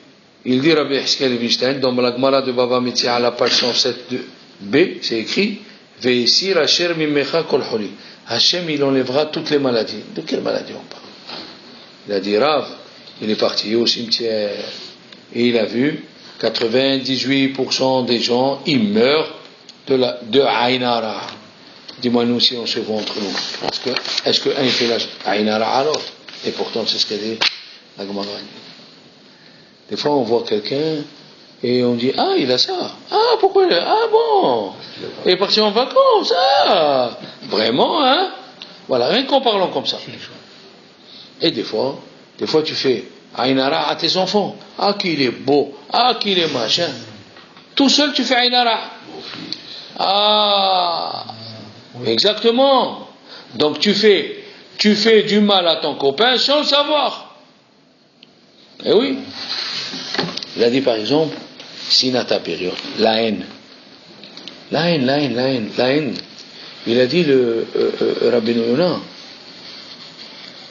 Rabbi Hizkel Evinstein dans la Gemara de Bava Metzia à la page 107b, c'est écrit Ve'isir Asher Mimecha Kol Holi. Hachem, il enlèvera toutes les maladies. De quelles maladies on parle? Il a dit Rav, il est parti au cimetière et il a vu 98% des gens, ils meurent de Ainara. Dis-moi nous si on se voit entre nous. Est-ce que un fait la Ainara à l'autre? Et pourtant c'est ce qu'a dit la Gemara. Des fois on voit quelqu'un et on dit ah il a ça. Ah pourquoi il a... Ah bon. Il est parti en vacances. Ah vraiment hein. Voilà, rien qu'en parlant comme ça. Et des fois tu fais Ainara à tes enfants. Ah qu'il est beau. Ah qu'il est machin. Tout seul tu fais Ainara. Ah exactement. Donc tu fais du mal à ton copain sans le savoir. Eh oui. Il a dit par exemple Sinata période, la haine. La haine. Il a dit Rabbi Yonah,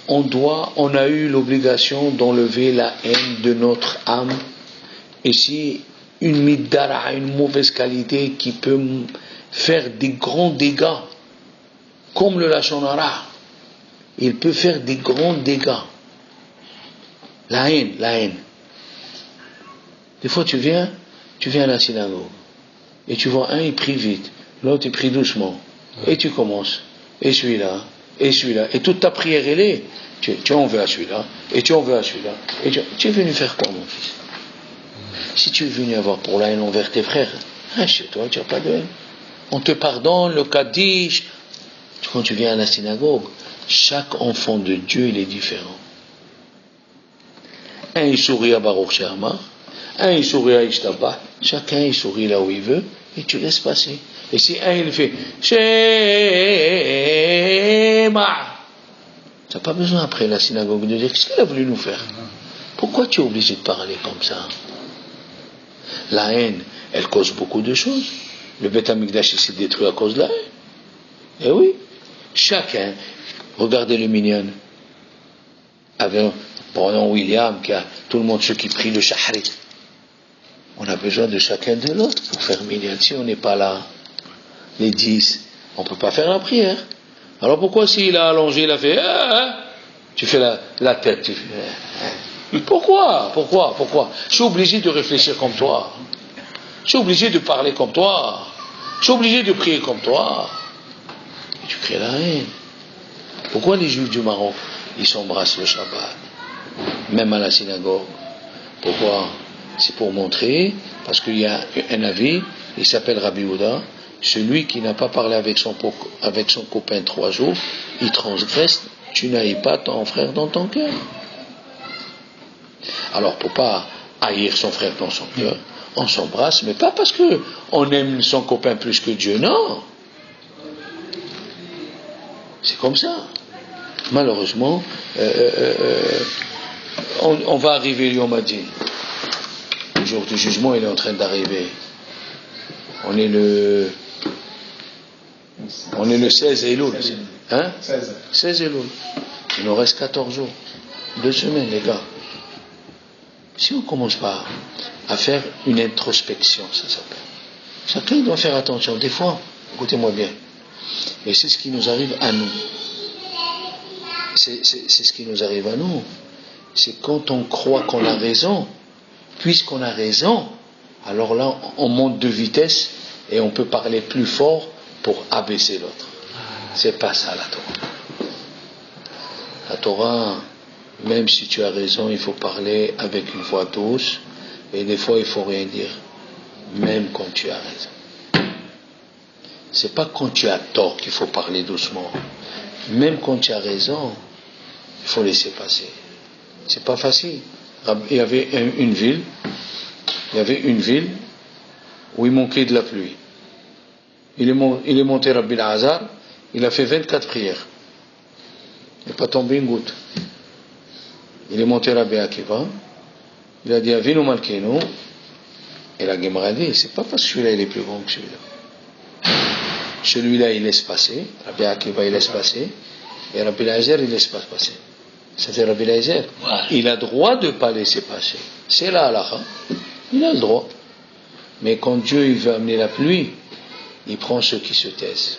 on a eu l'obligation d'enlever la haine de notre âme. Et si une middara a une mauvaise qualité qui peut faire des grands dégâts, comme le lachon hara, il peut faire des grands dégâts. La haine. Des fois tu viens à la synagogue, et tu vois un, il prie vite, l'autre il prie doucement, et tu commences, et celui-là, et toute ta prière elle est, tu en veux à celui-là, et tu en veux à celui-là, et tu es venu faire quoi, mon fils? Si tu es venu avoir pour la haine envers tes frères, chez toi tu n'as pas de haine. On te pardonne, le Kaddish. Quand tu viens à la synagogue, chaque enfant de Dieu il est différent. Un il sourit à Baruch She'amar, un il sourit à Ishtabah, chacun il sourit là où il veut, et tu laisses passer. Et si un il fait Shema, tu n'as pas besoin après la synagogue de dire qu'est-ce qu'il a voulu nous faire. Pourquoi tu es obligé de parler comme ça? La haine, elle cause beaucoup de choses. Le Beth Amikdash s'est détruit à cause de la haine. Eh oui, chacun, regardez le minyan, pendant William, qui a tout le monde ceux qui prient le shahri. On a besoin de chacun de l'autre pour faire minyan. Si on n'est pas là, les 10, on ne peut pas faire la prière. Alors pourquoi s'il a allongé, il a fait tu fais la tête, tu fais Pourquoi? Je suis obligé de réfléchir comme toi. Je suis obligé de parler comme toi. Je suis obligé de prier comme toi. Et tu crées la haine. Pourquoi les Juifs du Maroc, ils s'embrassent le Shabbat, même à la synagogue? Pourquoi? C'est pour montrer, parce qu'il y a un avis, il s'appelle Rabbi Yehuda, celui qui n'a pas parlé avec son copain 3 jours, il transgresse, tu n'haïs pas ton frère dans ton cœur. Alors, pour pas haïr son frère dans son cœur, on s'embrasse, mais pas parce qu'on aime son copain plus que Dieu, non. C'est comme ça. Malheureusement, on va arriver, Yom Hadin. Le jour du jugement, il est en train d'arriver. On est le 16 Elul. Hein? 16 Elul. Il nous reste 14 jours. 2 semaines, les gars. Si on ne commence pas à faire une introspection, ça s'appelle. Chacun doit faire attention. Des fois, écoutez-moi bien, et c'est ce qui nous arrive à nous. C'est ce qui nous arrive à nous. C'est quand on croit qu'on a raison, puisqu'on a raison, alors là, on monte de vitesse et on peut parler plus fort pour abaisser l'autre. C'est pas ça la Torah. La Torah, même si tu as raison, il faut parler avec une voix douce, et des fois il faut rien dire, même quand tu as raison. C'est pas quand tu as tort qu'il faut parler doucement. Même quand tu as raison, il faut laisser passer. C'est pas facile. Il y avait une ville où il manquait de la pluie. Il est monté Rabbi Azar, il a fait 24 prières. Il n'est pas tombé une goutte. Il est monté Rabbi Akiva, il a dit Avinu Malkeinu, et la Gemara a dit, c'est pas parce que celui-là il est plus grand que celui-là. Celui-là il laisse passer, Rabbi Akiva il laisse passer, et Rabbi Eliezer il laisse pas passer. C'est-à-dire Rabbi Eliezer, il a droit de ne pas laisser passer. C'est la halakha, il a le droit. Mais quand Dieu il veut amener la pluie, il prend ceux qui se taisent.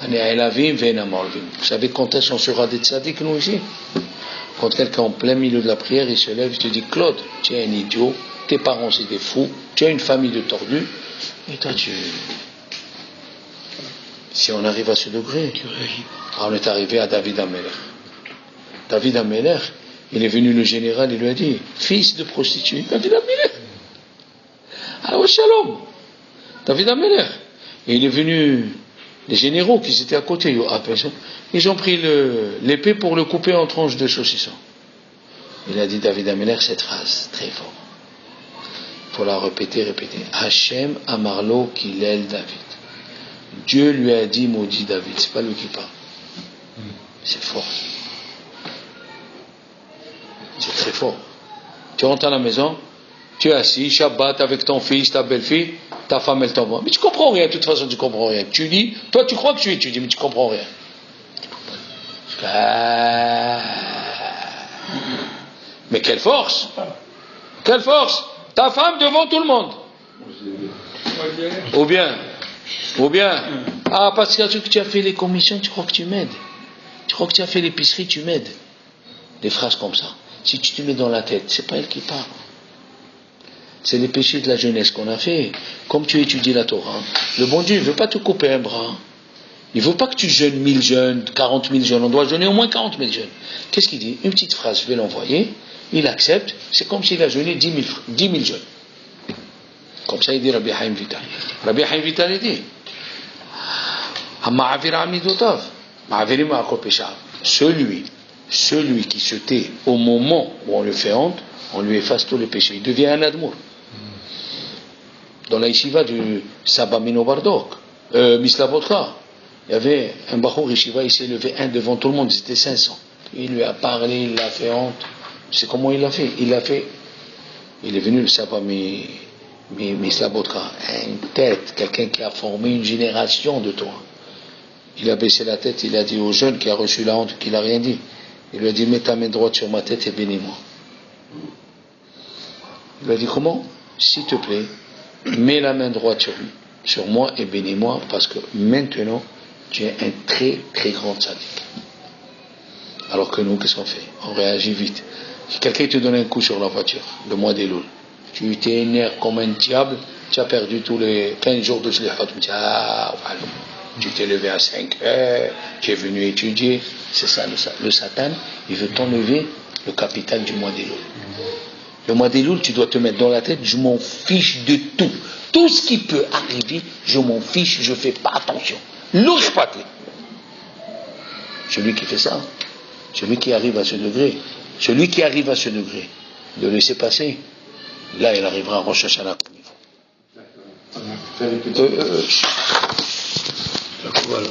Vous savez quand est-ce qu'on sera des tzaddik, nous ici? Quand quelqu'un en plein milieu de la prière, il se lève, il te dit Claude, tu es un idiot, tes parents c'est des fous, tu as une famille de tordus, et toi si on arrive à ce degré, on est arrivé à David Ameler. David Ameler, il est venu le général, il lui a dit fils de prostituée, David Ameler. Alors shalom, David Ameler. Et il est venu, les généraux qui étaient à côté, ils ont pris l'épée pour le couper en tranches de saucisson. Il a dit David Ameler cette phrase, très fort. Il faut la répéter. Hachem Amarlo Kilel David. Dieu lui a dit maudit David, c'est pas lui qui parle. C'est fort. C'est très fort. Tu rentres à la maison, Tu es assis, Shabbat avec ton fils, ta belle-fille, ta femme elle t'envoie. Mais tu comprends rien, de toute façon tu comprends rien. Tu dis, toi tu crois que tu étudies, mais tu comprends rien. Mais quelle force! Quelle force! Ta femme devant tout le monde. Ou bien, ah, parce que tu as fait les commissions, tu crois que tu m'aides. Tu crois que tu as fait l'épicerie, tu m'aides. Des phrases comme ça. Si tu te mets dans la tête, c'est pas elle qui parle. C'est les péchés de la jeunesse qu'on a fait. Comme tu étudies la Torah, le bon Dieu ne veut pas te couper un bras. Il ne veut pas que tu jeûnes 1000 jeûnes, 40 000 jeûnes. On doit jeûner au moins 40 000 jeûnes. Qu'est-ce qu'il dit? Une petite phrase, je vais l'envoyer. Il accepte. C'est comme s'il a jeûné 10 000 jeûnes. Comme ça, il dit Rabbi Haïm Vital. Rabbi Haïm Vital, il dit celui qui se tait au moment où on le fait honte, on lui efface tous les péchés. Il devient un admour. Dans la yeshiva du Saba Minobardok, Mislavodka, il y avait un Bachour yeshiva, il s'est levé un devant tout le monde, c'était 500. Il lui a parlé, il l'a fait honte. C'est comment il l'a fait? Il est venu le Saba Mislavodka, une tête, quelqu'un qui a formé une génération de toi. Il a baissé la tête, il a dit au jeune qui a reçu la honte, qu'il n'a rien dit. Il lui a dit, mets ta main droite sur ma tête et bénis-moi. Il lui a dit, comment? S'il te plaît, mets la main droite sur moi et bénis-moi, parce que maintenant, tu es un très très grand tzaddik. Alors que nous, qu'est-ce qu'on fait? On réagit vite. Si quelqu'un te donne un coup sur la voiture, le mois des Loul, tu t'énerves comme un diable, tu as perdu tous les 15 jours de Shlihot. Tu dis, ah, voilà. Tu t'es levé à 5 heures, tu es venu étudier. C'est ça le Satan, il veut t'enlever le capital du mois des Loul. Le mois des Loul, tu dois te mettre dans la tête, je m'en fiche de tout. Tout ce qui peut arriver, je m'en fiche, je ne fais pas attention. L'ouchpati. Celui qui fait ça, celui qui arrive à ce degré, de laisser passer, là il arrivera à Rosh Hashanah comme il faut. Voilà.